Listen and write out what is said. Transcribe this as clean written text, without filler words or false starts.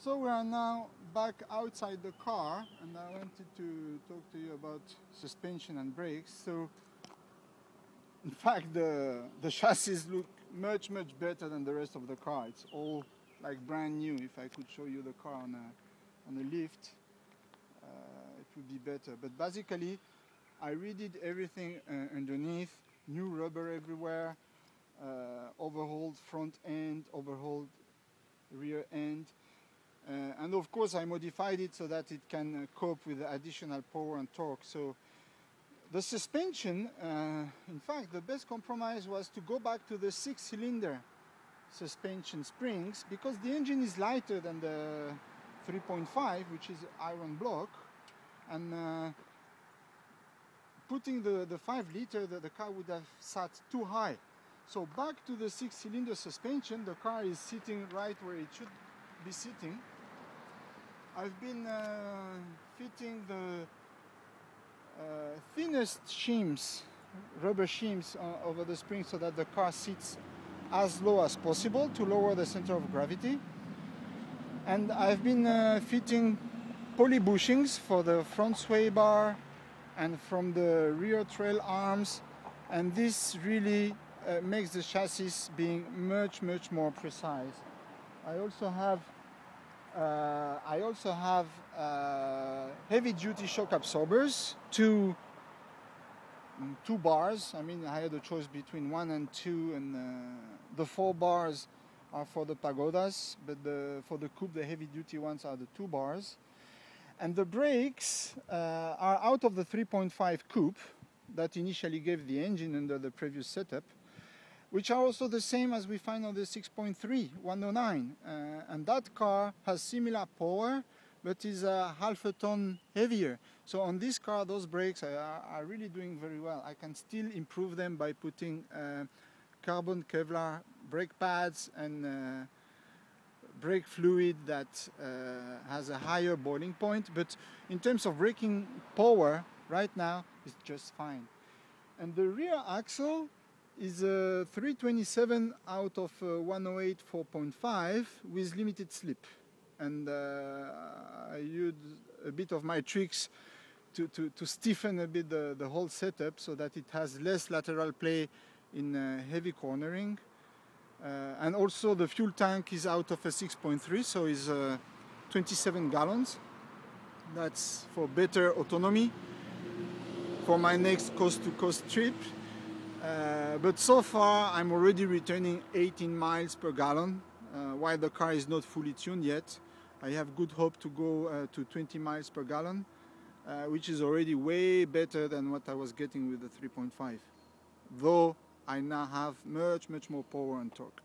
So we are now back outside the car, and I wanted to talk to you about suspension and brakes. So in fact the chassis look much better than the rest of the car. It's all like brand new. If I could show you the car on a lift, it would be better. But basically I redid everything underneath, new rubber everywhere, overhauled front end, overhauled rear end. And of course I modified it so that it can cope with additional power and torque. So the suspension, in fact the best compromise was to go back to the 6-cylinder suspension springs, because the engine is lighter than the 3.5, which is iron block, and putting the 5-liter, the car would have sat too high. So back to the 6-cylinder suspension, the car is sitting right where it should be sitting. I've been fitting the thinnest shims, rubber shims over the springs, so that the car sits as low as possible to lower the center of gravity. And I've been fitting poly bushings for the front sway bar and from the rear trail arms, and this really makes the chassis being much more precise. I also have heavy-duty shock absorbers, two bars. I mean, I had a choice between 1 and 2, and the 4 bars are for the pagodas, but for the coupe, the heavy-duty ones are the 2 bars. And the brakes are out of the 3.5 coupe that initially gave the engine under the previous setup, which are also the same as we find on the 6.3 109, and that car has similar power but is half a ton heavier. So on this car those brakes are really doing very well. I can still improve them by putting carbon Kevlar brake pads and brake fluid that has a higher boiling point, but in terms of braking power right now it's just fine. And the rear axle is a 327 out of 108 4.5 with limited slip, and I used a bit of my tricks to stiffen a bit the whole setup so that it has less lateral play in heavy cornering, and also the fuel tank is out of a 6.3, so is 27 gallons. That's for better autonomy for my next coast-to-coast trip. But so far I'm already returning 18 miles per gallon, while the car is not fully tuned yet. I have good hope to go to 20 miles per gallon, which is already way better than what I was getting with the 3.5, though I now have much more power and torque.